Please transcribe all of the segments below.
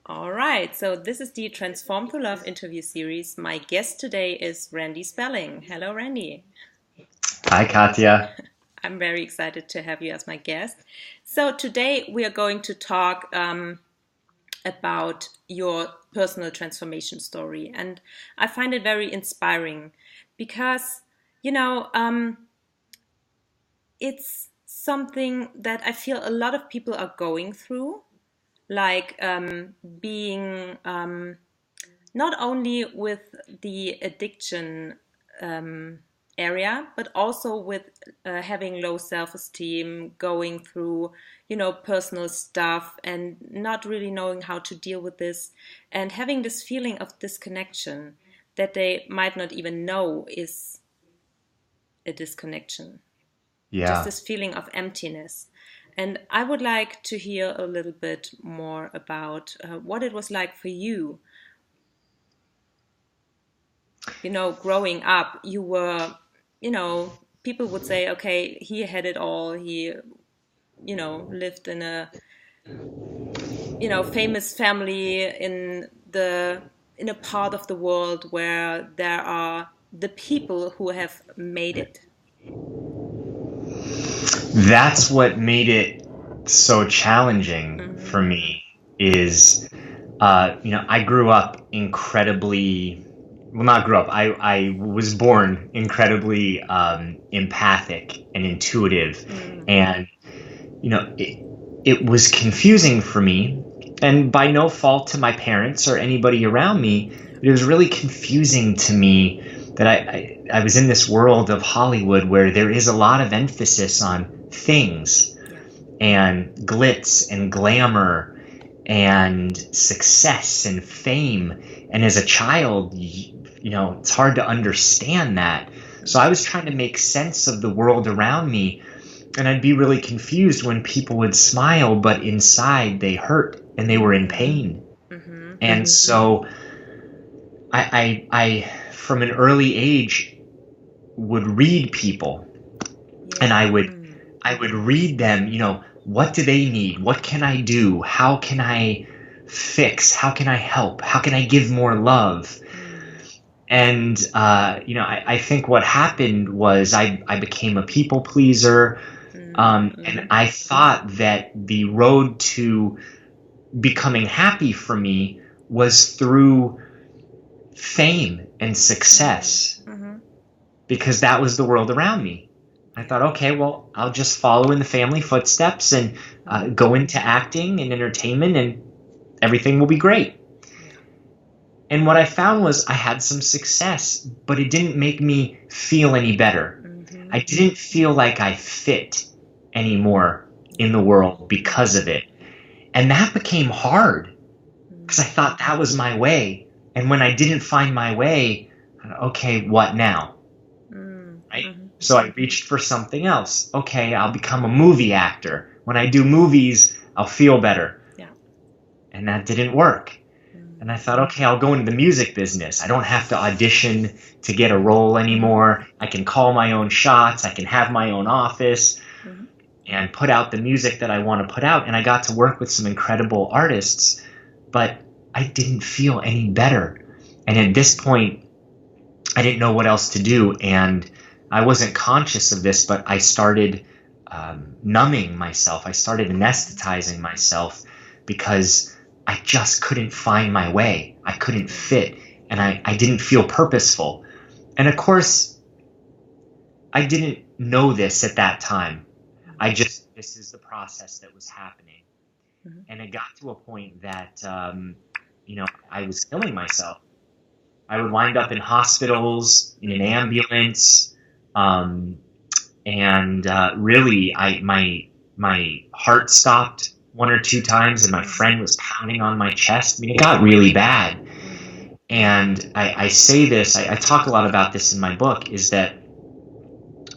All right, so this is the Transform to Love interview series. My guest today is Randy Spelling. Hello, Randy. Hi, Katya. I'm very excited to have you as my guest. So, today we are going to talk about your personal transformation story. And I find it very inspiring because, you know, it's something that I feel a lot of people are going through, like being not only with the addiction area, but also with having low self-esteem, going through, personal stuff and not really knowing how to deal with this, and having this feeling of disconnection that they might not even know is a disconnection, just Yeah, this feeling of emptiness. And I would like to hear a little bit more about what it was like for you. Growing up, you were, people would say, okay, he had it all. He, lived in a, famous family in a part of the world where there are the people who have made it. that's what made it so challenging Hmm. for me is, I grew up incredibly, well, not grew up, I was born incredibly empathic and intuitive. Mm. And, it was confusing for me, and by no fault to my parents or anybody around me, Yeah. but it was really confusing to me that I was in this world of Hollywood where there is a lot of emphasis on things Yeah. and glitz and glamour and success and fame. And as a child, it's hard to understand that. So I was trying to make sense of the world around me, and I'd be really confused when people would smile, but inside they hurt and they were in pain. Hmm. And so from an early age, would read people, and Yeah. I would read them, what do they need? What can I do? How can I fix? How can I help? How can I give more love? Mm. And, I think what happened was I became a people pleaser. And Mm. I thought that the road to becoming happy for me was through fame and Mm. success, Hmm. because that was the world around me. I Yeah. thought, okay, well, I'll just follow in the family footsteps and Hmm. go into acting and entertainment, and everything will be great. Yeah. And what I found was I had some success, but it didn't make me feel any better. Hmm. I didn't feel like I fit anymore in Yeah. the world because of it. And that became hard because I Mm. thought that was my way. And when I didn't find my way, okay, what now? Mm. Right? Hmm. So I reached for something else. Okay, I'll become a movie actor. When I do movies, I'll feel better. Yeah. And that didn't work. And Mm. I thought, okay, I'll go into the music business. I don't have to audition to get a role anymore. I can call my own shots. I can have my own office Hmm. and put out the music that I want to put out. And I got to work with some incredible artists, but I didn't feel any better. And at this point, I didn't know what else to do. And I wasn't conscious of this, but I started numbing myself. I started anesthetizing myself because I just couldn't find my way. I couldn't Yeah. fit, and I didn't feel purposeful. And of course, I didn't know this at that time. This is the process that was happening. Hmm. And it got to a point that, I was killing myself. I would wind up in hospitals, in an Hmm. ambulance, um, and really, my heart stopped one or two times, and my Hmm. friend was pounding on my chest. I mean, it got really bad. Hmm. And I say this, I talk a lot about this in my book, is that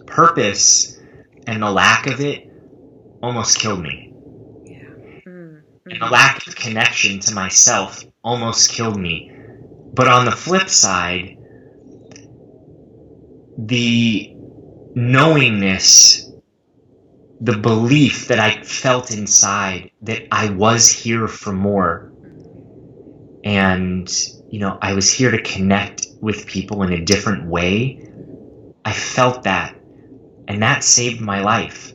purpose and the lack of it almost killed me. Yeah. Mm. And the Hmm. lack of connection to myself almost killed me. But on the flip side, the knowingness, the belief that I felt inside that I was here for more, And, I was here to connect with people in a different way. I felt that, and that saved my life.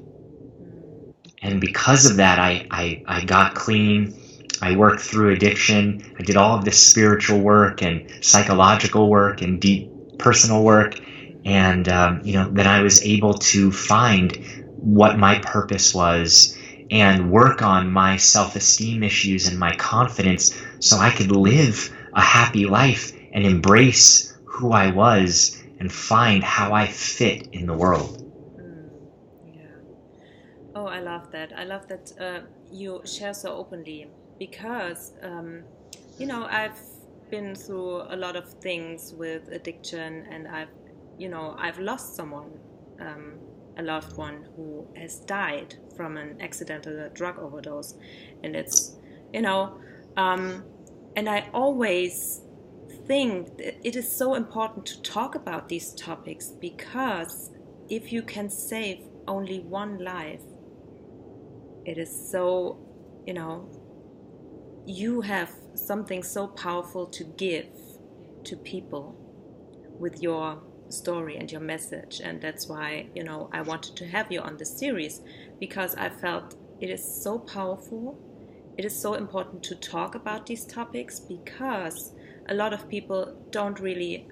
And because of that, I got clean. I worked through addiction. I did all of this spiritual work and psychological work and deep personal work. And, then I was able to find what my purpose was and work on my self-esteem issues and my confidence so I could live a happy life and embrace who I was and find how I fit in the world. Yeah. Oh, I love that. I love that you share so openly because, I've been through a lot of things with addiction, and I've lost someone, a loved one who has died from an accidental drug overdose, and it's, you know, and I always think that it is so important to talk about these topics because if you can save only one life, it is so, you have something so powerful to give to people with your story and your message. And that's why, I wanted to have you on this series, because I felt it is so powerful. It is so important to talk about these topics because a lot of people don't really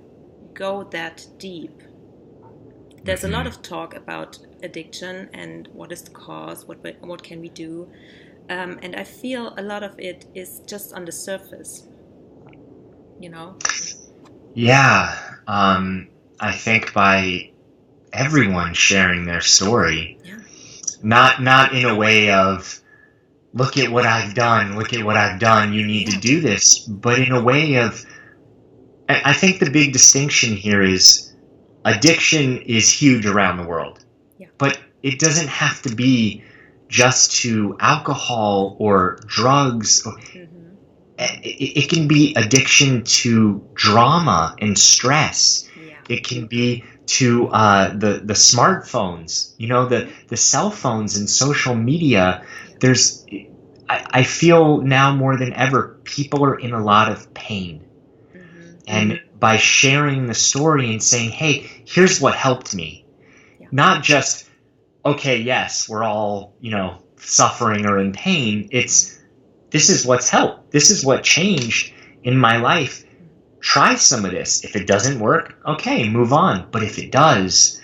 go that deep. There's a lot of talk about addiction and what is the cause, what can we do, and I feel a lot of it is just on the surface, Yeah, I think by everyone sharing their story, Yeah. not in a way of look at what I've done, you need to do this, but in a way of, I think the big distinction here is addiction is huge around the world, but it doesn't have to be just to alcohol or drugs. It can be addiction to drama and stress. It can be to the smartphones, the cell phones and social media. I feel now more than ever, people are in a lot of pain. And by sharing the story and saying, hey, here's what helped me, not just, okay, yes, we're all, suffering or in pain. It's, this is what's helped. This is what changed in my life. Try some of this. If it doesn't work, okay, move on. But if it does,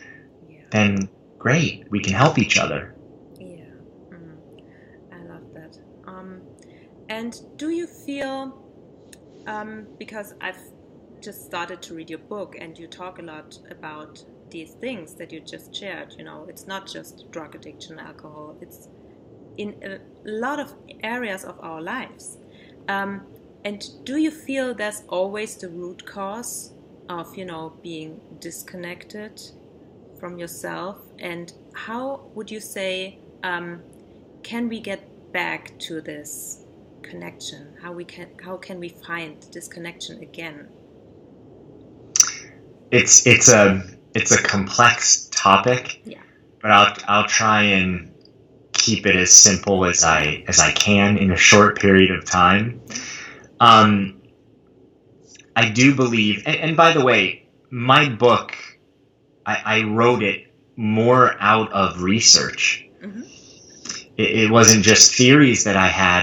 then great, we can help each other. Yeah, I love that. And do you feel, because I've just started to read your book and you talk a lot about these things that you just shared, it's not just drug addiction, alcohol, it's in a lot of areas of our lives. And do you feel there's always the root cause of, being disconnected from yourself? And how would you say, can we get back to this connection? How can we find this connection again? It's a complex topic, but I'll try and keep it as simple as I can in a short period of time. I do believe, and by the way, my book, I wrote it more out of research. It wasn't just theories that I had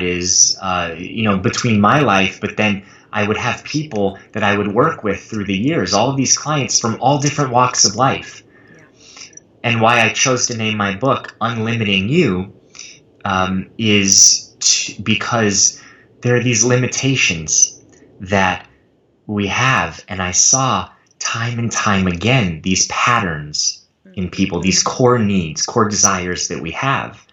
between my life, but then I would have people that I would work with through the years, all of these clients from all different walks of life. And why I chose to name my book Unlimiting You is because there are these limitations that we have, and I saw time and time again these patterns in people, these core needs, core desires that we have,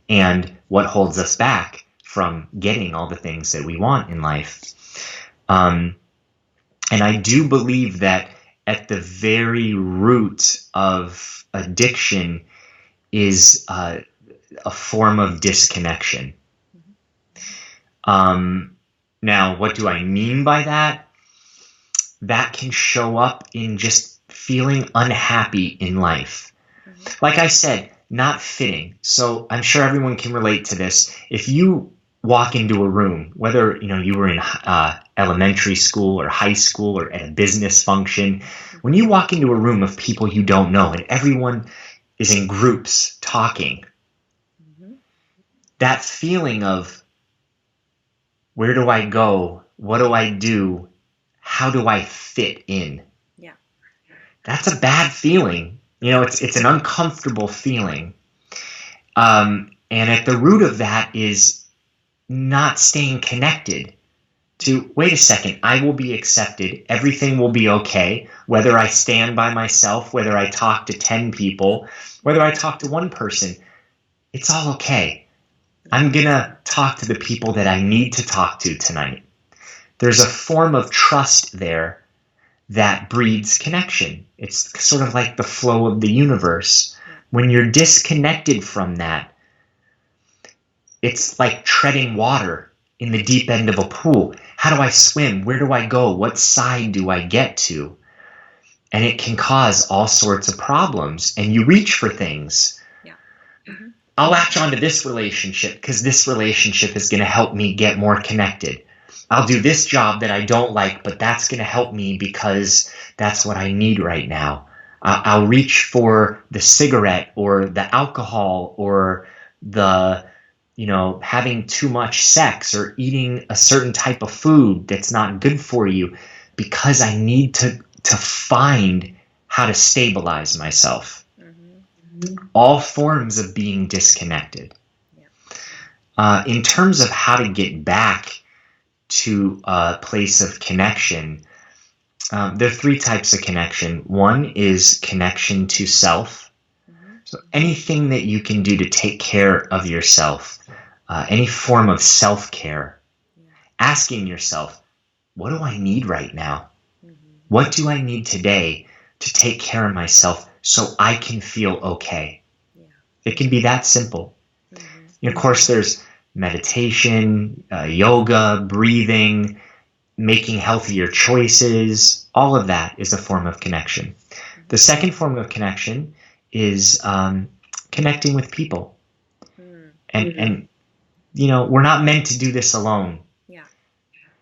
and what holds us back from getting all the things that we want in life. And I do believe that at the very root of addiction is a form of disconnection. Now, what do I mean by that? That can show up in just feeling unhappy in life. Like I said, not fitting. So I'm sure everyone can relate to this. If you walk into a room, whether you were in elementary school or high school or at a business function, when you walk into a room of people you don't know and everyone is in groups talking, that feeling of where do I go? What do I do? How do I fit in? Yeah. That's a bad feeling. It's an uncomfortable feeling. And at the root of that is not staying connected to, wait a second, I will be accepted. Everything will be okay. Whether I stand by myself, whether I talk to 10 people, whether I talk to one person, it's all okay. I'm going to talk to the people that I need to talk to tonight. There's a form of trust there that breeds connection. It's sort of like the flow of the universe. When you're disconnected from that, it's like treading water in the deep end of a pool. How do I swim? Where do I go? What side do I get to? And it can cause all sorts of problems. And you reach for things. Yeah. Mm-hmm. I'll latch onto this relationship because this relationship is going to help me get more connected. I'll do this job that I don't like, but that's going to help me because that's what I need right now. I'll reach for the cigarette or the alcohol or the having too much sex or eating a certain type of food that's not good for you because I need to find how to stabilize myself. Mm-hmm. All forms of being disconnected. Yeah. In terms of how to get back to a place of connection, there are three types of connection. One is connection to self. So anything that you can do to take care of yourself, any form of self-care, asking yourself, what do I need right now? What do I need today to take care of myself so I can feel okay? It can be that simple. Of course, there's meditation, yoga, breathing, making healthier choices. All of that is a form of connection. The second form of connection is connecting with people. And we're not meant to do this alone. Yeah.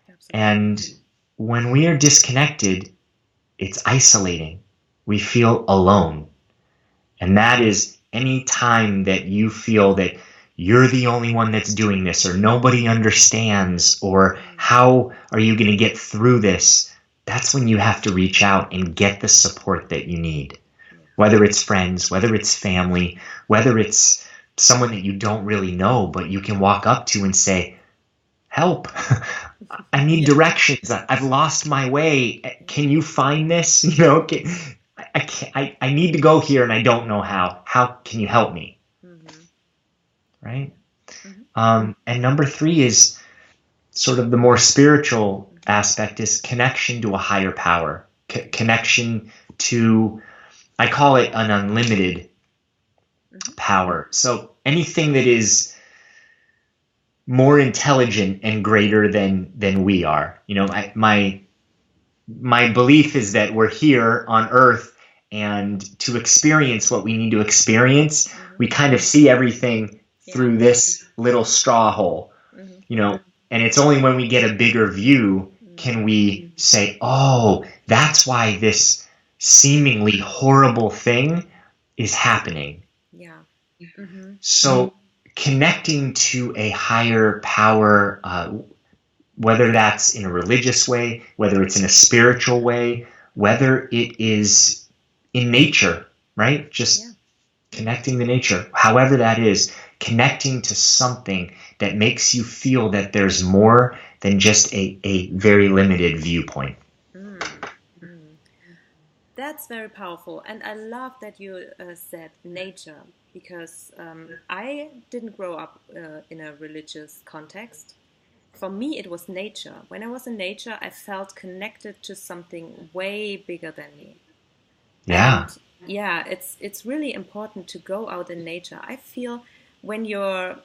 Absolutely. And when we are disconnected, it's isolating. We feel alone. And that is any time that you feel that you're the only one that's doing this, or nobody understands, or how are you going to get through this? That's when you have to reach out and get the support that you need. Whether it's friends, whether it's family, whether it's someone that you don't really know, but you can walk up to and say, help, I need directions. I've lost my way. Can you find this? I need to go here and I don't know how. How can you help me? Mm-hmm. Right? Mm-hmm. And number three is sort of the more spiritual aspect, is connection to a higher power, connection to, I call it an unlimited power. So anything that is more intelligent and greater than we are. My belief is that we're here on Earth, and to experience what we need to experience, we kind of see everything through this little straw hole. And it's only when we get a bigger view can we say, oh, that's why this seemingly horrible thing is happening. Yeah. Mm-hmm. So connecting to a higher power, whether that's in a religious way, whether it's in a spiritual way, whether it is in nature, right? Just connecting to nature, however that is, connecting to something that makes you feel that there's more than just a very limited viewpoint. That's very powerful. And I love that you said nature, because I didn't grow up in a religious context. For me, it was nature. When I was in nature, I felt connected to something way bigger than me. Yeah. And yeah, it's really important to go out in nature. I feel when you're,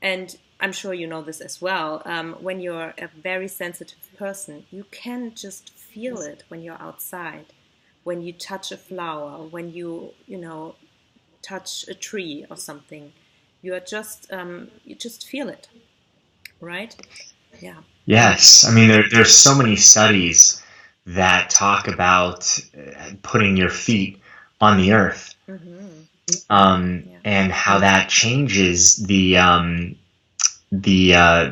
and I'm sure you know this as well, when you're a very sensitive person, you can just feel it when you're outside, when you touch a flower, when you touch a tree or something. You just feel it, right? Yeah. Yes. I mean, there's so many studies that talk about putting your feet on the earth, Mm-hmm. Yeah. and how that changes the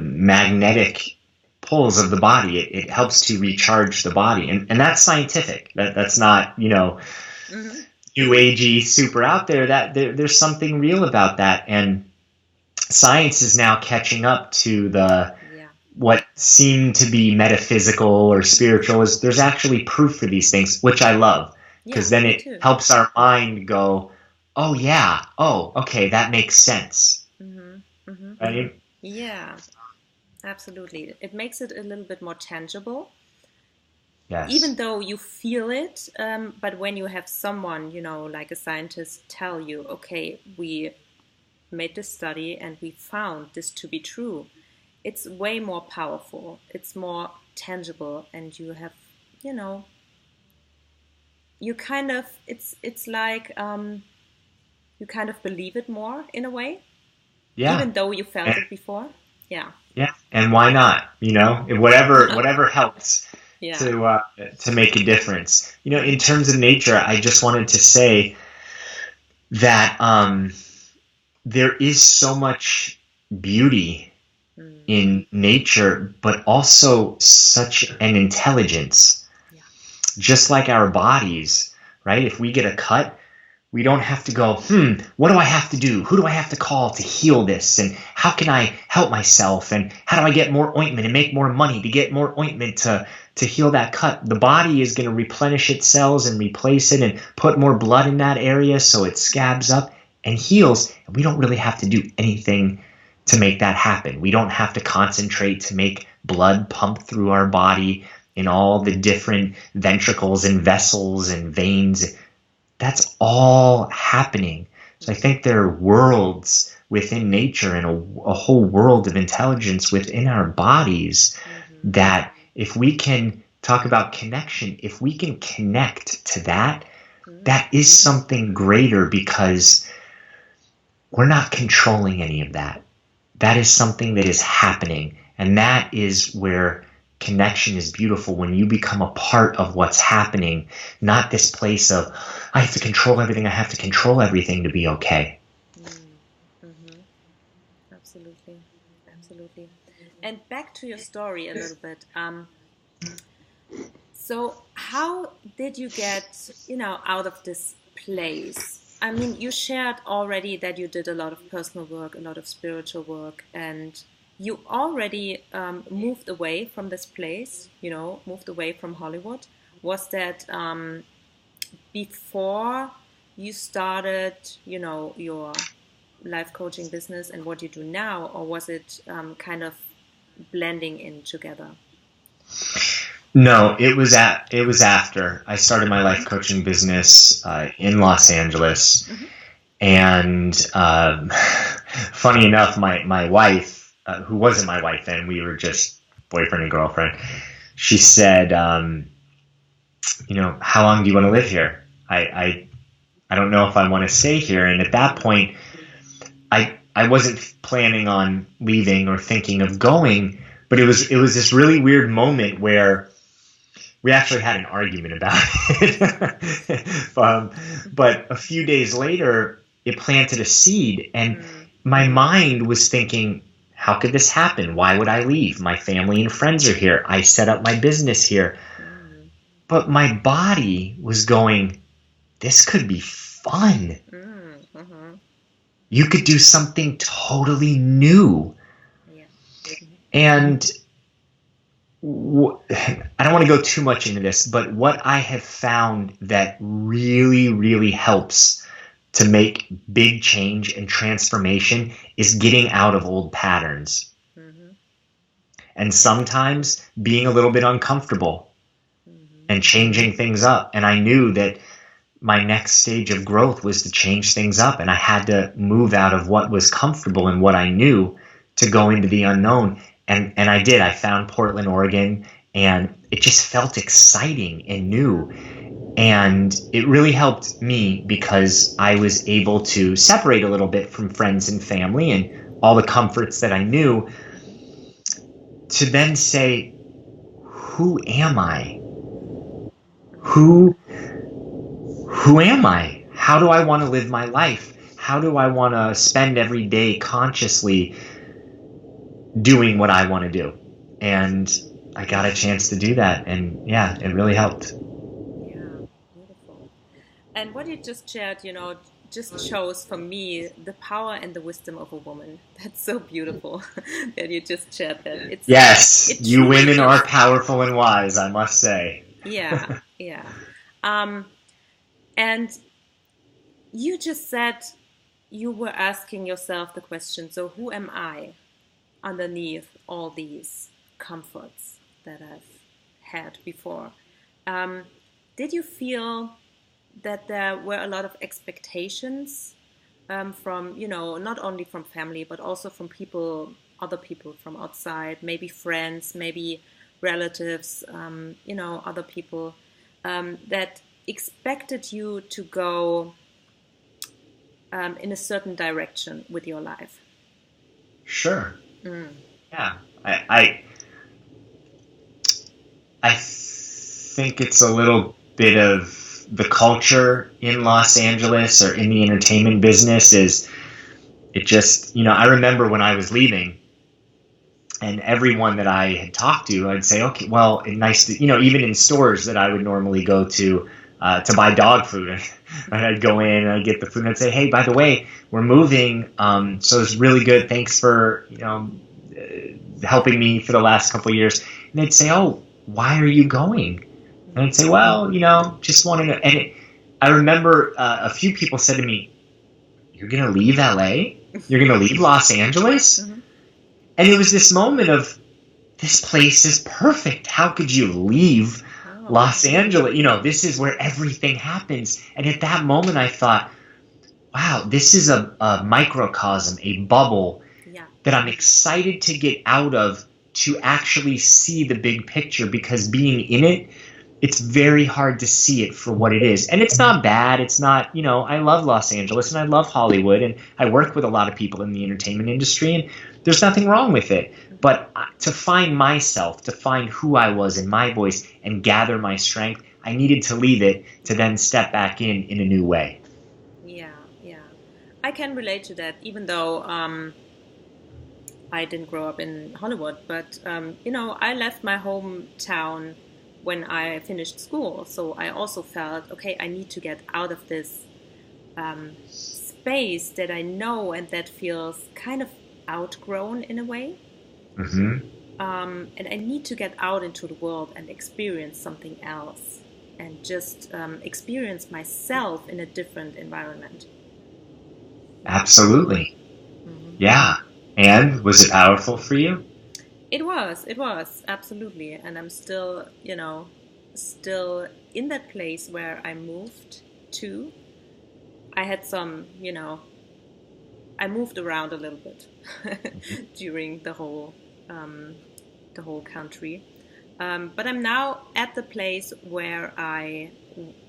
magnetic pulls of the body. It helps to recharge the body, and that's scientific. That's not, Mm-hmm. new agey super out there. That there's something real about that, and science is now catching up to the Yeah. what seem to be metaphysical or spiritual. Is there's actually proof for these things, which I love, Yeah, because then me it too. helps our mind go, oh yeah, oh okay, that makes sense, Mm-hmm. Mm-hmm. right? Yeah, absolutely. It makes it a little bit more tangible, even Yes. though you feel it. But when you have someone, like a scientist, tell you, okay, we made this study and we found this to be true, it's way more powerful. It's more tangible, and you have, you know, you kind of, it's like you kind of believe it more in a way, Yeah. even though you felt it before. Yeah. Yeah, and why not? Whatever helps Yeah. to make a difference. In terms of nature, I just wanted to say that there is so much beauty Mm. in nature, but also such an intelligence, Yeah. just like our bodies, right? If we get a cut, we don't have to go, what do I have to do? Who do I have to call to heal this? And how can I help myself? And how do I get more ointment and make more money to get more ointment to heal that cut? The body is going to replenish its cells and replace it and put more blood in that area so it scabs up and heals. And we don't really have to do anything to make that happen. We don't have to concentrate to make blood pump through our body in all the different ventricles and vessels and veins. That's all happening. So I think there are worlds within nature and a whole world of intelligence within our bodies Mm-hmm. that if we can talk about connection, if we can connect to that, that is something greater, because we're not controlling any of that. That is something that is happening. And that is where connection is beautiful, when you become a part of what's happening, not this place of, I have to control everything, I have to control everything to be okay. Mm-hmm. Absolutely. Absolutely. And back to your story a little bit. So how did you get, out of this place? I mean, you shared already that you did a lot of personal work, a lot of spiritual work, and you already moved away from this place, moved away from Hollywood. Was that before you started, your life coaching business and what you do now, or was it kind of blending in together? No, it was after I started my life coaching business in Los Angeles. Mm-hmm. And funny enough, my wife, who wasn't my wife then, we were just boyfriend and girlfriend, she said, how long do you want to live here? I don't know if I want to stay here. And at that point, I wasn't planning on leaving or thinking of going, but it was this really weird moment where we actually had an argument about it. But a few days later, it planted a seed, and my mind was thinking, how could this happen? Why would I leave? My family and friends are here. I set up my business here. But my body was going, this could be fun. Mm-hmm. You could do something totally new. Yeah. And I don't want to go too much into this, but what I have found that really, really helps to make big change and transformation is getting out of old patterns. Mm-hmm. And sometimes being a little bit uncomfortable and changing things up. And I knew that my next stage of growth was to change things up, and I had to move out of what was comfortable and what I knew to go into the unknown. And I did. I found Portland, Oregon, and it just felt exciting and new. And it really helped me because I was able to separate a little bit from friends and family and all the comforts that I knew, to then say, who am I? Who am I? How do I want to live my life? How do I want to spend every day consciously doing what I want to do? And I got a chance to do that, and yeah, it really helped. Yeah, beautiful. And what you just shared, just shows for me the power and the wisdom of a woman. That's so beautiful that you just shared that. Yes, It you truly women is. are powerful and wise, I must say. Yeah, yeah. Um, and you just said you were asking yourself the question, so who am I underneath all these comforts that I've had before? Um, did you feel that there were a lot of expectations from, not only from family, but also from people, other people from outside, maybe friends, maybe relatives, other people that expected you to go in a certain direction with your life? Sure. Mm. Yeah. I think it's a little bit of the culture in Los Angeles or in the entertainment business is it just, I remember when I was leaving and everyone that I had talked to, I'd say, okay, well, nice to, even in stores that I would normally go to buy dog food. And I'd go in and I'd get the food and I'd say, hey, by the way, we're moving. So it's really good. Thanks for, helping me for the last couple of years. And they'd say, oh, why are you going? And I'd say, well, just wanted to. I remember a few people said to me, you're going to leave LA? You're going to leave Los Angeles? Mm-hmm. And it was this moment of, this place is perfect. How could you leave Los Angeles? This is where everything happens. And at that moment, I thought, wow, this is a microcosm, a bubble that I'm excited to get out of, to actually see the big picture, because being in it, it's very hard to see it for what it is. And it's not bad. It's not, I love Los Angeles and I love Hollywood and I work with a lot of people in the entertainment industry and there's nothing wrong with it. But to find myself, to find who I was in my voice and gather my strength, I needed to leave it to then step back in a new way. Yeah, yeah. I can relate to that, even though I didn't grow up in Hollywood, but I left my hometown when I finished school. So I also felt, okay, I need to get out of this space that I know and that feels kind of outgrown in a way. Mm-hmm. And I need to get out into the world and experience something else and just experience myself in a different environment. Absolutely. Mm-hmm. Yeah. And was it powerful for you? It was, absolutely. And I'm still, still in that place where I moved to. I had some, I moved around a little bit during the whole country. But I'm now at the place where I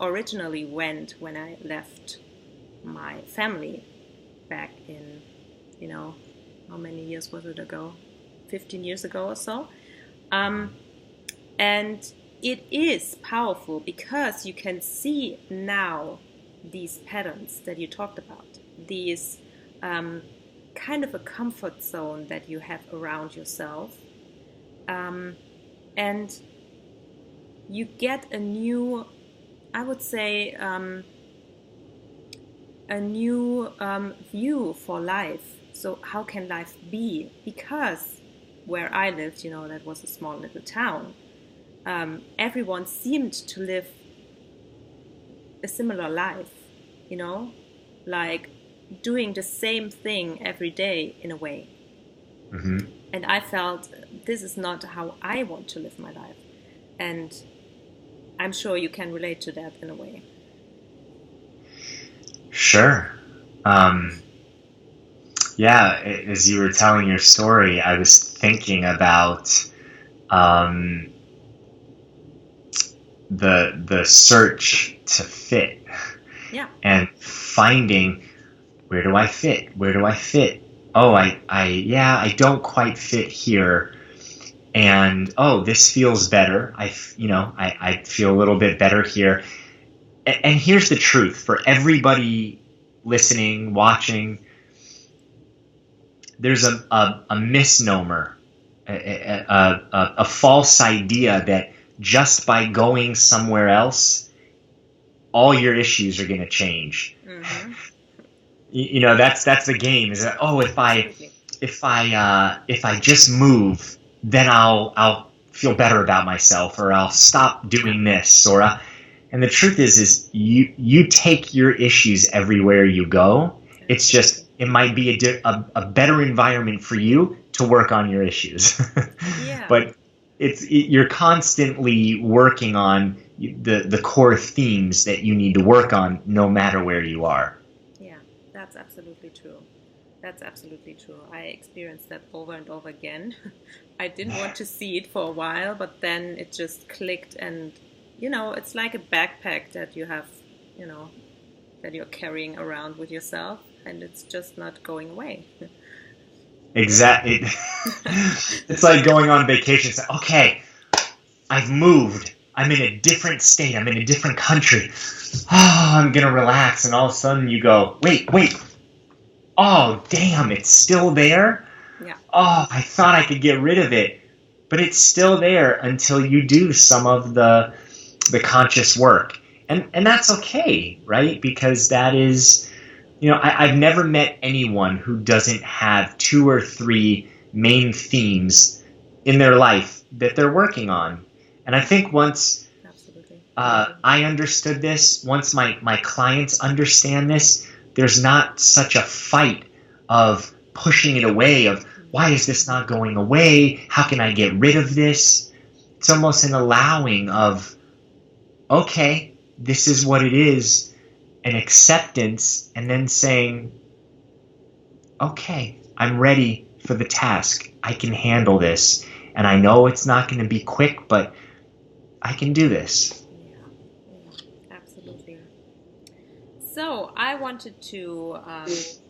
originally went when I left my family back in, how many years was it ago? 15 years ago or so. And it is powerful because you can see now these patterns that you talked about, these kind of a comfort zone that you have around yourself. And you get a new, I would say, a new view for life. So how can life be? Because where I lived, that was a small little town, everyone seemed to live a similar life, like doing the same thing every day in a way. Mm-hmm. And I felt this is not how I want to live my life. And I'm sure you can relate to that in a way. Sure. Yeah, as you were telling your story, I was thinking about the search to fit Yeah. and finding, where do I fit? Where do I fit? Oh, I don't quite fit here. And, oh, this feels better. I feel a little bit better here. And here's the truth for everybody listening, watching. There's a misnomer, a false idea that just by going somewhere else, all your issues are going to change. Mm-hmm. That's the game. Is that, oh, if I just move, then I'll feel better about myself, or I'll stop doing this, or and the truth is you take your issues everywhere you go. It's just it might be a better environment for you to work on your issues. Yeah. But you're constantly working on the core themes that you need to work on, no matter where you are. Yeah, that's absolutely true. That's absolutely true. I experienced that over and over again. I didn't want to see it for a while, but then it just clicked, and it's like a backpack that you have, that you're carrying around with yourself, and it's just not going away. Exactly. It's like going on vacation. It's like, okay, I've moved. I'm in a different state. I'm in a different country. Oh, I'm going to relax. And all of a sudden you go, wait. Oh, damn, it's still there? Yeah. Oh, I thought I could get rid of it. But it's still there until you do some of the conscious work. And that's okay, right? Because that is, I've never met anyone who doesn't have 2 or 3 main themes in their life that they're working on. And I think once I understood this, once my clients understand this, there's not such a fight of pushing it away, of why is this not going away? How can I get rid of this? It's almost an allowing of, okay, this is what it is, an acceptance, and then saying, okay, I'm ready for the task. I can handle this. And I know it's not going to be quick, but I can do this. Yeah, absolutely. So I wanted to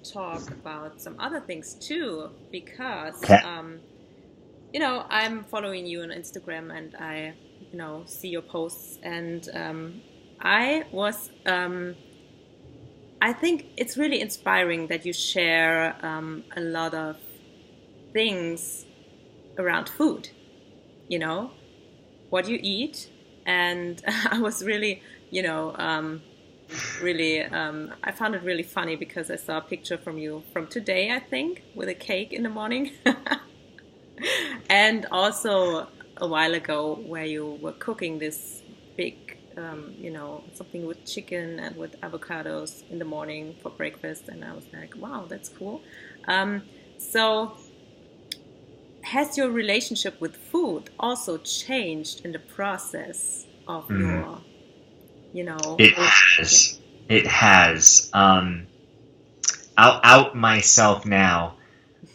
talk about some other things too, because I'm following you on Instagram, and I see your posts, and I think it's really inspiring that you share a lot of things around food, what you eat. And I was really, I found it really funny because I saw a picture from you from today, I think, with a cake in the morning. And also a while ago where you were cooking this big, something with chicken and with avocados in the morning for breakfast. And I was like, wow, that's cool. So has your relationship with food also changed in the process of your, It has. It has. I'll out myself now.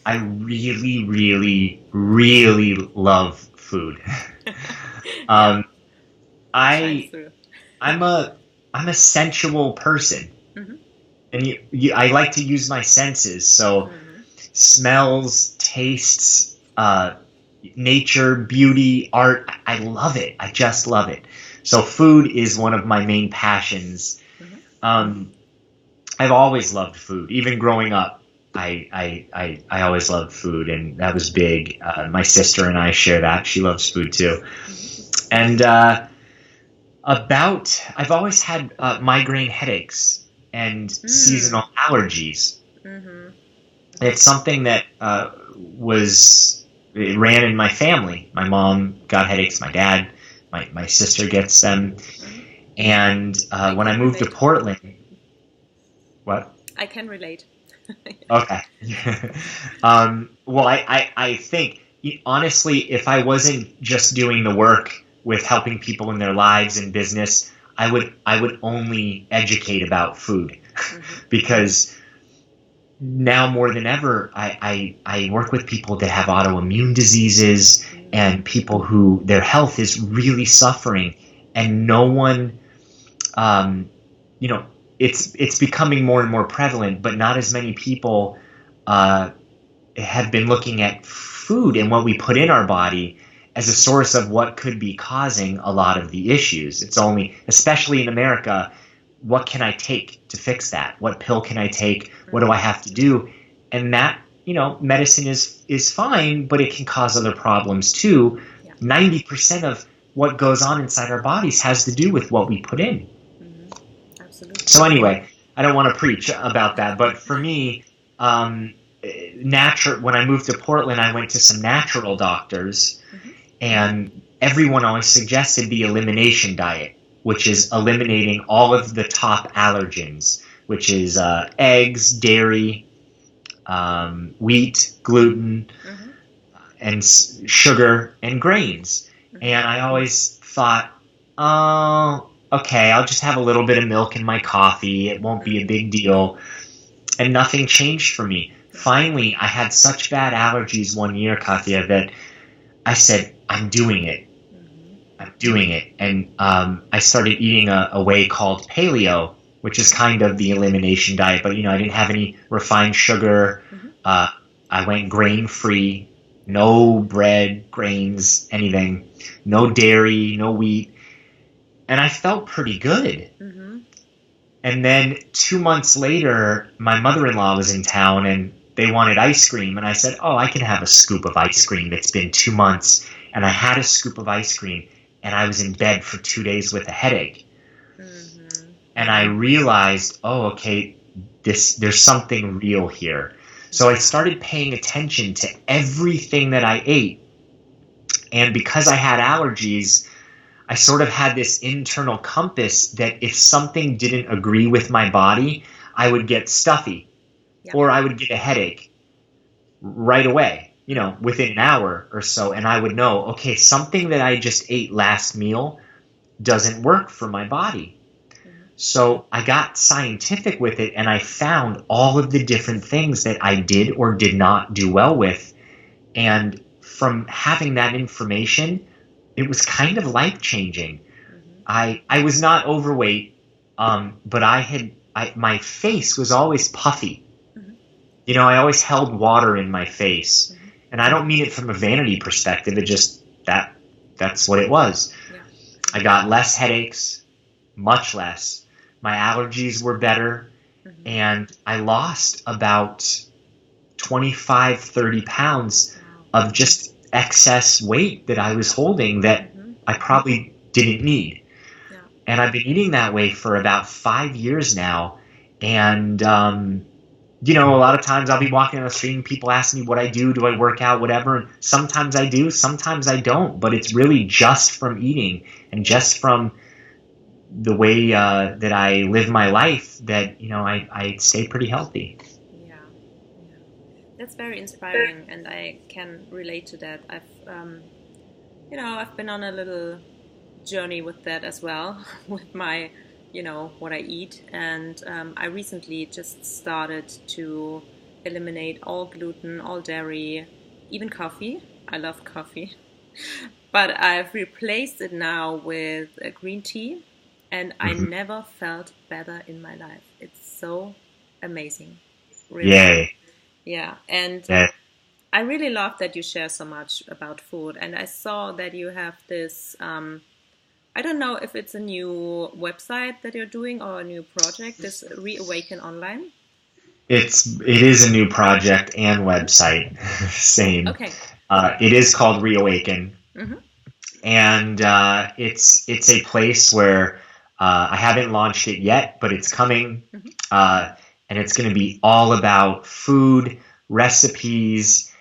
I really, really, really love food. I'm a sensual person, and I like to use my senses. So smells, tastes, nature, beauty, art. I love it. I just love it. So food is one of my main passions. I've always loved food. Even growing up, I always loved food, and that was big. My sister and I share that. She loves food too. And I've always had migraine headaches and seasonal allergies. It's something that it ran in my family. My mom got headaches. My dad, my sister gets them. And when I moved to Portland, what? I can relate. Okay. Well, I think, honestly, if I wasn't just doing the work with helping people in their lives and business, I would only educate about food. Because now more than ever, I work with people that have autoimmune diseases and people who their health is really suffering, and no one you know, it's becoming more and more prevalent, but not as many people have been looking at food and what we put in our body as a source of what could be causing a lot of the issues. It's only, especially in America, what can I take to fix that? What pill can I take? What do I have to do? And that, medicine is fine, but it can cause other problems too. Yeah. 90% of what goes on inside our bodies has to do with what we put in. Absolutely. So anyway, I don't want to preach about that, but for me, when I moved to Portland, I went to some natural doctors, and everyone always suggested the elimination diet, which is eliminating all of the top allergens, which is eggs, dairy, wheat, gluten, and sugar and grains. And I always thought, oh, okay, I'll just have a little bit of milk in my coffee. It won't be a big deal. And nothing changed for me. Finally, I had such bad allergies one year, Katya, that I said, I'm doing it. I'm doing it. And I started eating a way called paleo, which is kind of the elimination diet. But, I didn't have any refined sugar. I went grain-free, no bread, grains, anything, no dairy, no wheat. And I felt pretty good. And then 2 months later, my mother-in-law was in town and they wanted ice cream. And I said, oh, I can have a scoop of ice cream. It's been 2 months. And I had a scoop of ice cream and I was in bed for 2 days with a headache. And I realized, oh, okay, there's something real here. So I started paying attention to everything that I ate. And because I had allergies, I sort of had this internal compass that if something didn't agree with my body, I would get stuffy or I would get a headache right away, within an hour or so. And I would know, okay, something that I just ate last meal doesn't work for my body. So I got scientific with it and I found all of the different things that I did or did not do well with. And from having that information, it was kind of life-changing. I was not overweight, but my face was always puffy. I always held water in my face. And I don't mean it from a vanity perspective. It just, that's what it was. I got less headaches, much less. My allergies were better. And I lost about 25, 30 pounds of just excess weight that I was holding that I probably didn't need. And I've been eating that way for about 5 years now. And, a lot of times I'll be walking on the street and people ask me what I do. Do I work out, whatever? And sometimes I do, sometimes I don't. But it's really just from eating and just from the way that I live my life that, I stay pretty healthy. Yeah. That's very inspiring, and I can relate to that. I've been on a little journey with that as well, with my, what I eat. And I recently just started to eliminate all gluten, all dairy, even coffee. I love coffee. But I've replaced it now with green tea. And I never felt better in my life. It's so amazing. Really. Yay. Yeah. And I really love that you share so much about food. And I saw that you have this, I don't know if it's a new website that you're doing or a new project, this Reawaken Online. It is a new project and website. Same. Okay. It is called Reawaken. And it's a place where I haven't launched it yet, but it's coming. And it's going to be all about food, recipes,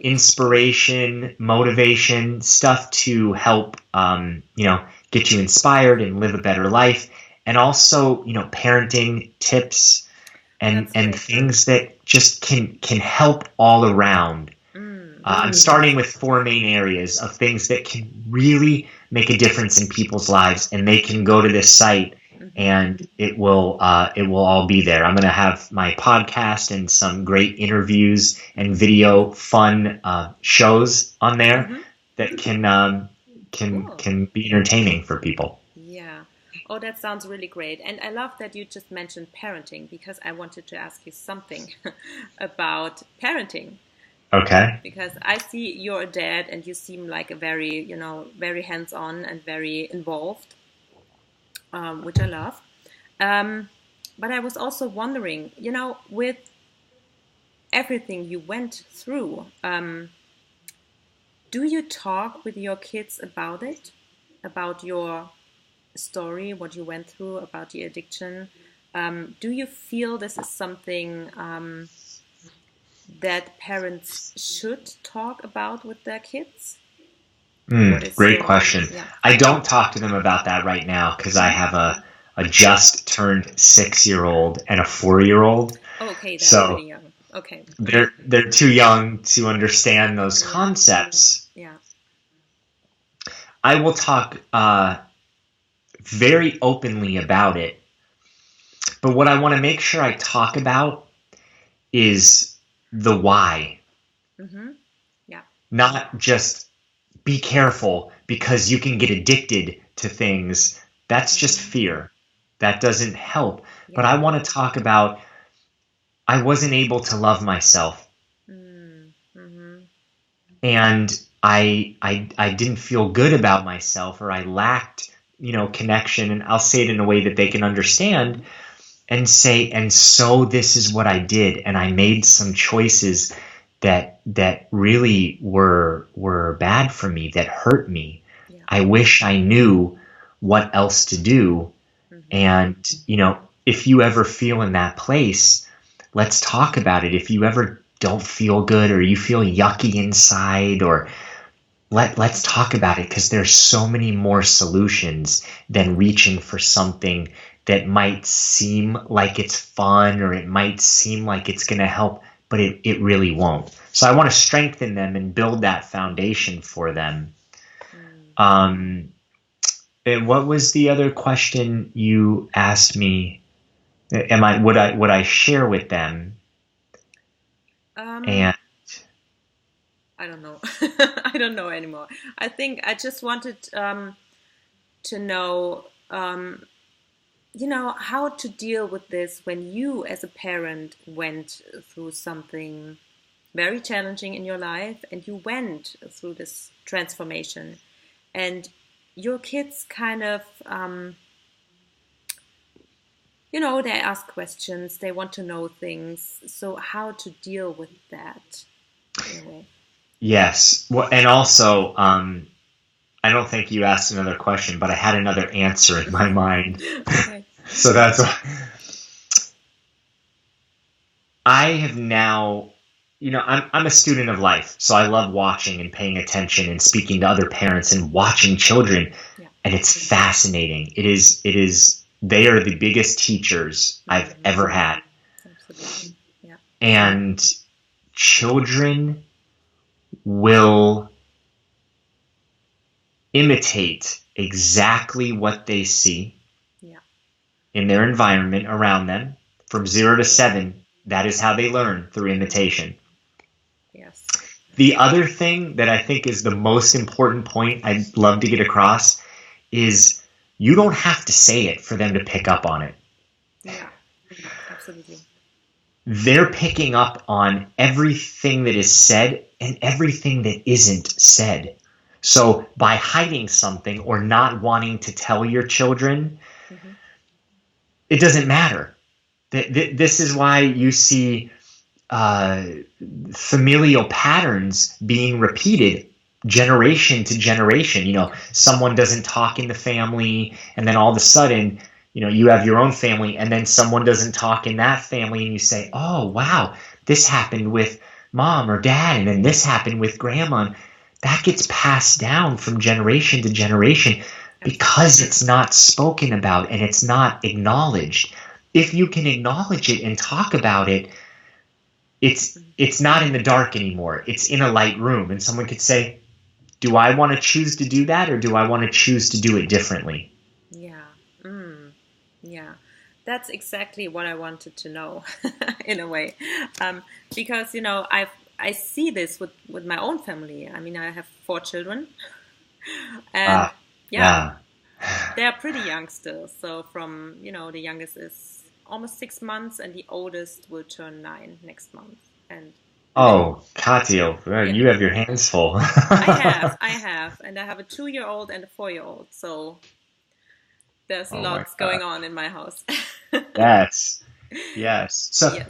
inspiration, motivation, stuff to help, get you inspired and live a better life. And also, parenting tips and things that just can help all around. I'm starting with 4 main areas of things that can really make a difference in people's lives, and they can go to this site and it will all be there. I'm going to have my podcast and some great interviews and video fun shows on there that can be entertaining for people. Yeah. Oh, that sounds really great. And I love that you just mentioned parenting, because I wanted to ask you something about parenting. Okay. Because I see you're a dad and you seem like a very, very hands-on and very involved, which I love. Um, but I was also wondering, with everything you went through, do you talk with your kids about it? About your story, what you went through, about the addiction? Do you feel this is something that parents should talk about with their kids? What is Great your, question. yeah. I don't talk to them about that right now because I have a just turned 6-year-old and a 4-year-old. Oh, okay, they're So pretty young. Okay. they're too young to understand those Yeah. concepts. Yeah. I will talk very openly about it, but what I want to make sure I talk about is the why, Mm-hmm. Yeah. not just be careful because you can get addicted to things. That's just Mm-hmm. fear. That doesn't help. But Yeah. I want to talk about I wasn't able to love myself, Mm-hmm. and I didn't feel good about myself, or I lacked, connection, and I'll say it in a way that they can understand and say, and so this is what I did, and I made some choices that really were bad for me, that hurt me. Yeah. I wish I knew what else to do. Mm-hmm. And if you ever feel in that place, let's talk about it. If you ever don't feel good, or you feel yucky inside, or let's talk about it, because there's so many more solutions than reaching for something that might seem like it's fun, or it might seem like it's going to help, but it really won't. So I want to strengthen them and build that foundation for them. Mm. And what was the other question you asked me? Would I share with them? Um, And I don't know. I don't know anymore. I think I just wanted to know, how to deal with this when you, as a parent, went through something very challenging in your life and you went through this transformation, and your kids kind of, they ask questions, they want to know things. So, how to deal with that in a way? yes, well, and also, I don't think you asked another question, but I had another answer in my mind. Okay. So that's I have now, I'm a student of life, so I love watching and paying attention and speaking to other parents and watching children, Yeah. and it's fascinating. It is they are the biggest teachers I've Mm-hmm. ever had. Absolutely. Yeah. And children will imitate exactly what they see Yeah. in their environment around them. From 0 to 7, that is how they learn, through imitation. Yes. The other thing that I think is the most important point I'd love to get across is you don't have to say it for them to pick up on it. Yeah. Absolutely. They're picking up on everything that is said and everything that isn't said. So by hiding something or not wanting to tell your children, Mm-hmm. it doesn't matter. This is why you see uh, familial patterns being repeated generation to generation. Someone doesn't talk in the family, and then all of a sudden, you have your own family, and then someone doesn't talk in that family, and you say, oh, wow, this happened with mom or dad, and then this happened with grandma. And that gets passed down from generation to generation because it's not spoken about and it's not acknowledged. If you can acknowledge it and talk about it, it's not in the dark anymore. It's in a light room, and someone could say, "Do I want to choose to do that, or do I want to choose to do it differently?" Yeah. Yeah. That's exactly what I wanted to know, in a way, because I see this with my own family. I mean, I have 4 children, and Ah, yeah, yeah. They are pretty young still. So from, the youngest is almost 6 months, and the oldest will turn 9 next month. And Oh, Katio, yeah, you have your hands full. I have, and I have a 2-year-old and a 4-year-old. So there's Oh my lots God. going on in my house. Yes. Yes. So, Yes.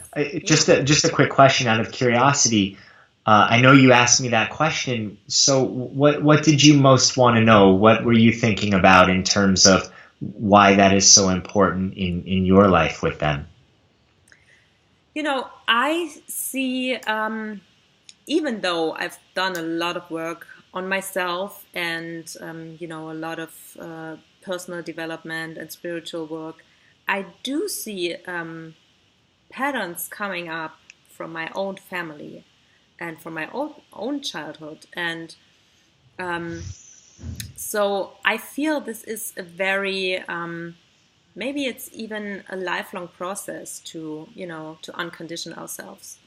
Yeah. just a quick question out of curiosity. I know you asked me that question. So, what did you most want to know? What were you thinking about in terms of why that is so important in your life with them? I see, even though I've done a lot of work on myself and, a lot of personal development and spiritual work, I do see patterns coming up from my own family and from my own childhood. And so I feel this is a very, maybe it's even a lifelong process to uncondition ourselves.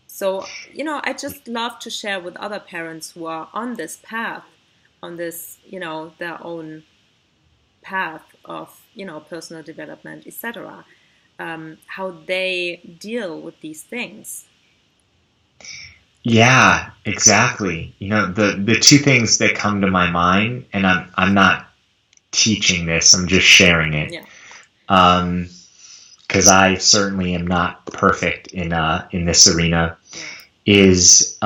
So, I just love to share with other parents who are on this path, on this, their own path of, personal development, etc., how they deal with these things. Yeah, exactly. The two things that come to my mind, and I'm not teaching this, I'm just sharing it. Yeah. Because I certainly am not perfect in this arena, Yeah. is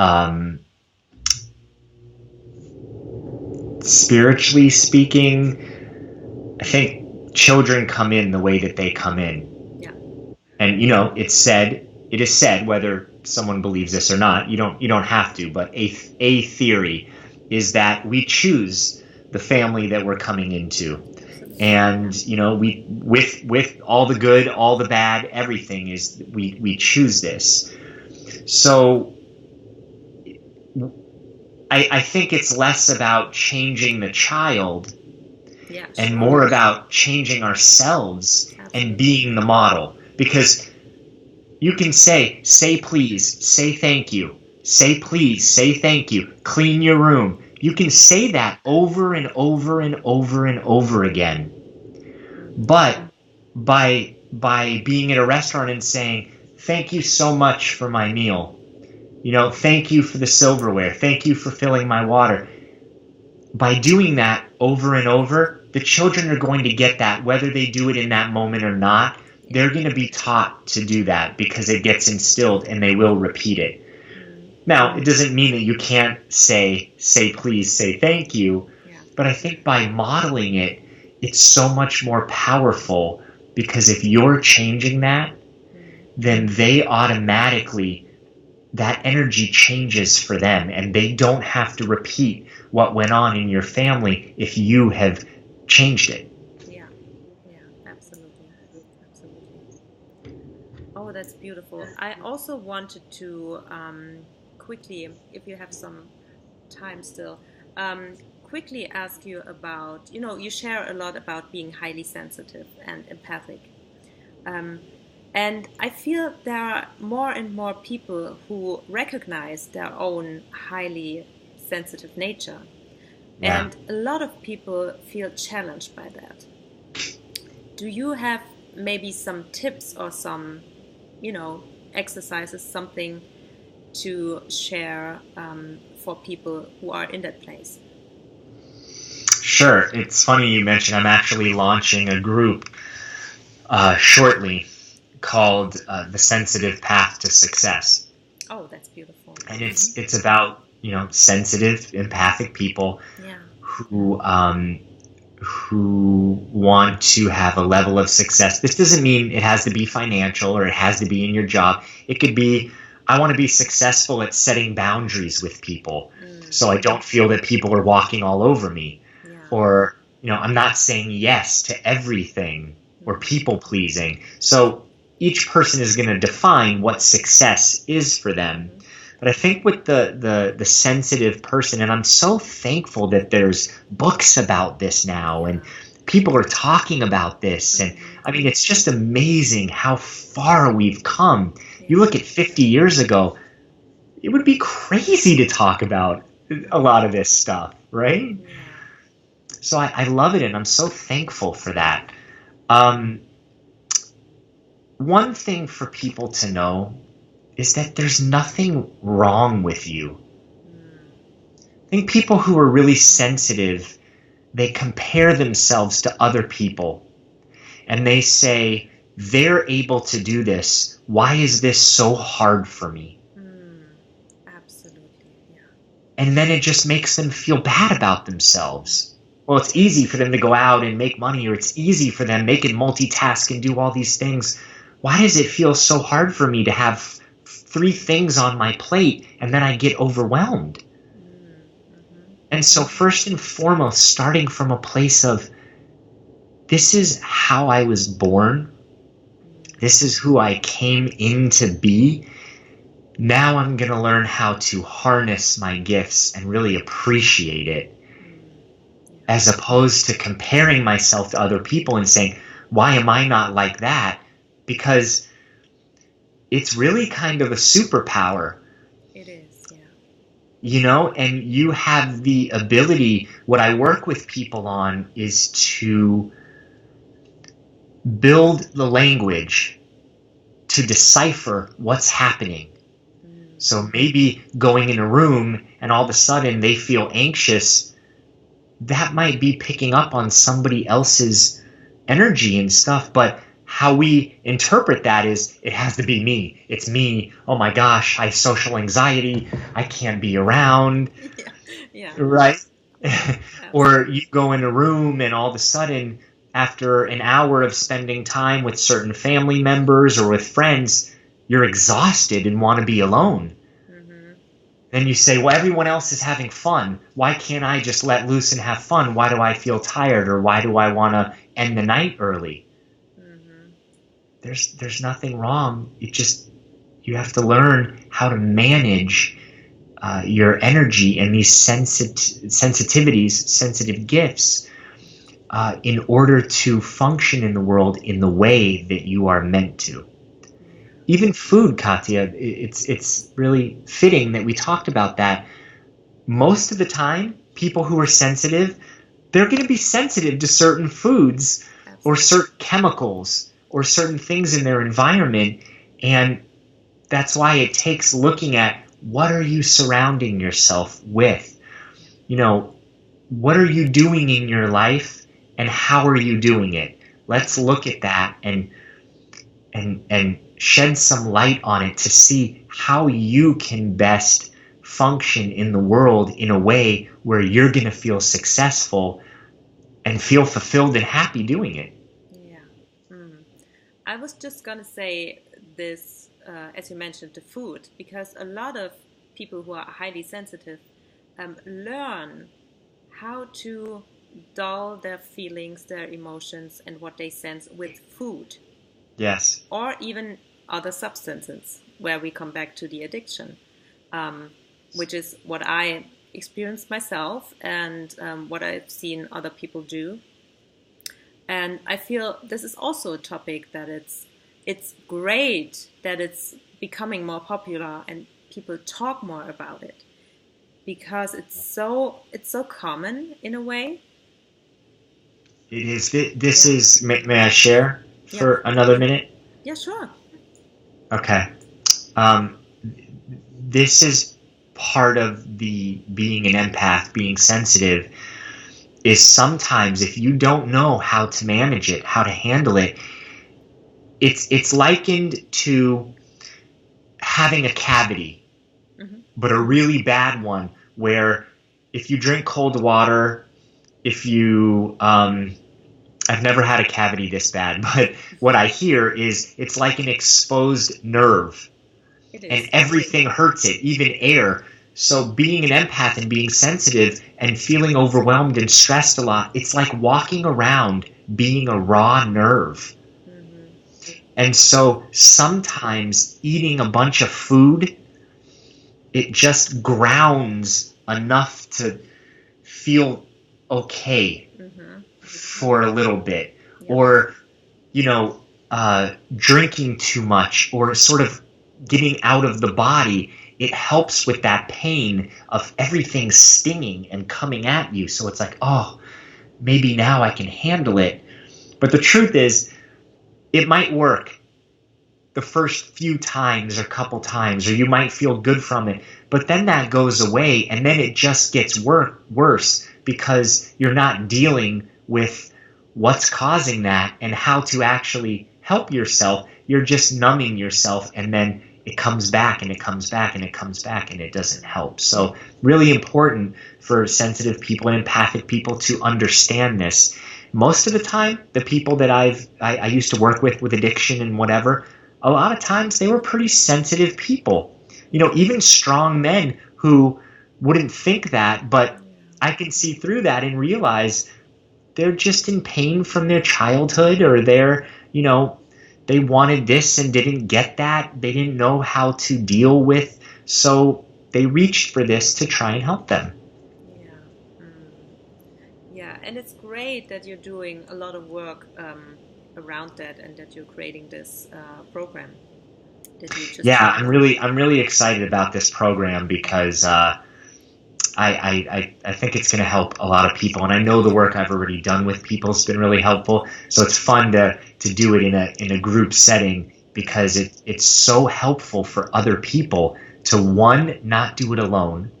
spiritually speaking, I think children come in the way that they come in. Yeah. And it is said, whether someone believes this or not, you don't have to, but a theory is that we choose the family that we're coming into. And we with all the good, all the bad, everything is we choose this. So I think it's less about changing the child Yeah, and sure. more about changing ourselves Absolutely. and being the model. Because you can say please, say thank you, say please, say thank you, clean your room. You can say that over and over and over and over again. But by being at a restaurant and saying, thank you so much for my meal, thank you for the silverware, thank you for filling my water. By doing that over and over, the children are going to get that, whether they do it in that moment or not. They're going to be taught to do that because it gets instilled and they will repeat it. Now, it doesn't mean that you can't say please, say thank you, but I think by modeling it, it's so much more powerful because if you're changing that, then they automatically, that energy changes for them and they don't have to repeat what went on in your family if you have changed it. Yeah, absolutely. Absolutely. Oh, that's beautiful. I also wanted to quickly, if you have some time still, quickly ask you about, you share a lot about being highly sensitive and empathic. Um, and I feel there are more and more people who recognize their own highly sensitive nature. Yeah. And a lot of people feel challenged by that. Do you have maybe some tips or some, exercises, something to share for people who are in that place? Sure. It's funny you mentioned I'm actually launching a group shortly called The Sensitive Path to Success. Oh, that's beautiful. And it's about, sensitive, empathic people Yeah. who want to have a level of success. This doesn't mean it has to be financial or it has to be in your job. It could be, I want to be successful at setting boundaries with people so I don't feel that people are walking all over me. Yeah. Or, I'm not saying yes to everything or people pleasing. So each person is going to define what success is for them. But I think with the sensitive person, and I'm so thankful that there's books about this now and people are talking about this. And I mean, it's just amazing how far we've come. You look at 50 years ago, it would be crazy to talk about a lot of this stuff, right? So I love it, and I'm so thankful for that. Um, One thing for people to know is that there's nothing wrong with you. I think people who are really sensitive, they compare themselves to other people and they say, they're able to do this. Why is this so hard for me? Absolutely, yeah. And then it just makes them feel bad about themselves. Well, it's easy for them to go out and make money, or it's easy for them, they can multitask and do all these things. Why does it feel so hard for me to have 3 things on my plate and then I get overwhelmed? And so first and foremost, starting from a place of, this is how I was born. This is who I came in to be. Now I'm going to learn how to harness my gifts and really appreciate it, as opposed to comparing myself to other people and saying, why am I not like that? Because it's really kind of a superpower. It is, yeah. You know, and you have the ability, what I work with people on is to build the language to decipher what's happening. So maybe going in a room and all of a sudden they feel anxious, that might be picking up on somebody else's energy and stuff, but how we interpret that is, it has to be me. It's me. Oh my gosh, I have social anxiety. I can't be around. Yeah. Right? Or you go in a room and all of a sudden, after an hour of spending time with certain family members or with friends, you're exhausted and want to be alone. Then you say, well, everyone else is having fun. Why can't I just let loose and have fun? Why do I feel tired? Or why do I want to end the night early? There's nothing wrong. You have to learn how to manage your energy and these sensitivities, sensitive gifts, in order to function in the world in the way that you are meant to. Even food, Katya, it's really fitting that we talked about that. Most of the time, people who are sensitive, they're going to be sensitive to certain foods or certain chemicals or certain things in their environment. And that's why it takes looking at, what are you surrounding yourself with? You know, what are you doing in your life and how are you doing it? Let's look at that and shed some light on it to see how you can best function in the world in a way where you're going to feel successful and feel fulfilled and happy doing it. Yeah. I was just going to say this, as you mentioned, the food, because a lot of people who are highly sensitive learn how to dull their feelings, their emotions, and what they sense with food. Yes. Or even other substances, where we come back to the addiction, which is what I experienced myself and what I've seen other people do. And I feel this is also a topic that it's great that it's becoming more popular and people talk more about it, because it's so common in a way. It is. This is. May I share for another minute? Yeah, sure. Okay. This is part of the being an empath, being sensitive, is sometimes if you don't know how to manage it, how to handle it, it's likened to having a cavity, but a really bad one, where if you drink cold water, if you I've never had a cavity this bad, but what I hear is it's like an exposed nerve. And everything hurts it, even air. So being an empath and being sensitive and feeling overwhelmed and stressed a lot, it's like walking around being a raw nerve. And so sometimes eating a bunch of food, it just grounds enough to feel okay for a little bit. Or, you know, drinking too much or sort of getting out of the body, it helps with that pain of everything stinging and coming at you. So it's like, oh, maybe now I can handle it. But the truth is, it might work the first few times or couple times, or you might feel good from it, but then that goes away, and then it just gets worse because you're not dealing with what's causing that and how to actually help yourself. You're just numbing yourself, and then it comes back and it comes back and it comes back, and it doesn't help. So really important for sensitive people and empathic people to understand this. Most of the time, the people that I used to work with addiction and whatever, a lot of times they were pretty sensitive people. Even strong men who wouldn't think that, but I can see through that and realize they're just in pain from their childhood, or they wanted this and didn't get that. They didn't know how to deal with, so they reached for this to try and help them. Yeah, and it's great that you're doing a lot of work around that, and that you're creating this program. That you just I'm really excited about this program because I think it's going to help a lot of people, and I know the work I've already done with people has been really helpful. So it's fun to do it in a group setting, because it's so helpful for other people to, one, not do it alone,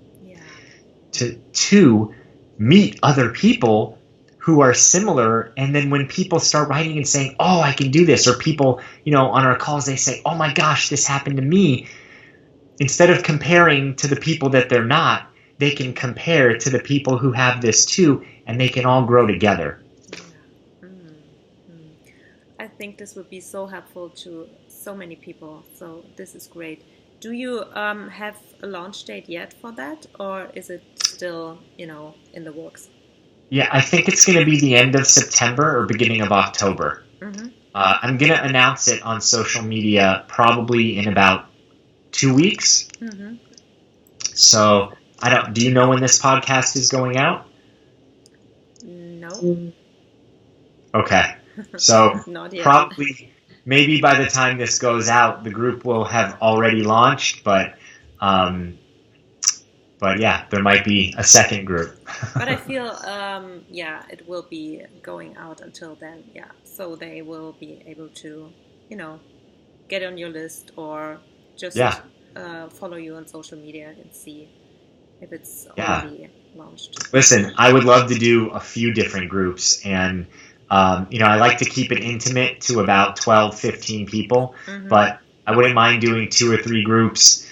to two, meet other people who are similar, and then when people start writing and saying, oh, I can do this, or people, on our calls, they say, oh my gosh, this happened to me, instead of comparing to the people that they're not, they can compare to the people who have this too, and they can all grow together. I think this would be so helpful to so many people, so this is great. Do you have a launch date yet for that, or is it still, in the works? Yeah, I think it's going to be the end of September or beginning of October. I'm going to announce it on social media probably in about 2 weeks. So, do you know when this podcast is going out? No. Okay. So Not yet. Probably, maybe by the time this goes out, the group will have already launched, but yeah, there might be a second group. But I feel, it will be going out until then, so they will be able to, get on your list, or just follow you on social media and see if it's already launched. Listen, I would love to do a few different groups, and I like to keep it intimate to about 12, 15 people, but I wouldn't mind doing 2 or 3 groups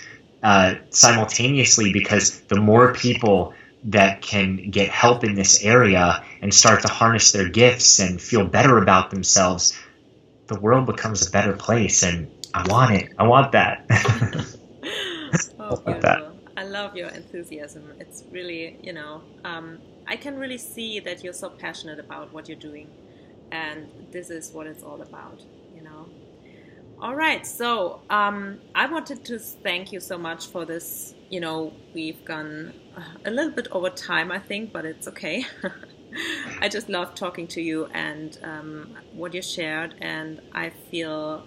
simultaneously, because the more people that can get help in this area and start to harness their gifts and feel better about themselves, the world becomes a better place, and I want it. I want that. Beautiful. I love your enthusiasm. It's really, I can really see that you're so passionate about what you're doing, and this is what it's all about, All right, so I wanted to thank you so much for this. We've gone a little bit over time, I think, but it's okay. I just love talking to you and what you shared, and I feel,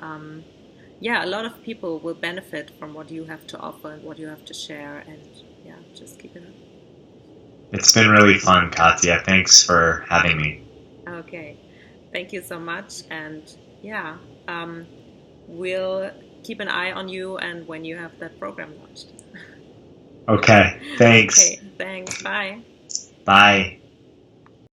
a lot of people will benefit from what you have to offer and what you have to share, and just keep it up. It's been really fun, Katya. Thanks for having me. Okay, thank you so much, and we'll keep an eye on you and when you have that program launched. Okay, thanks. Okay, thanks. Bye. Bye.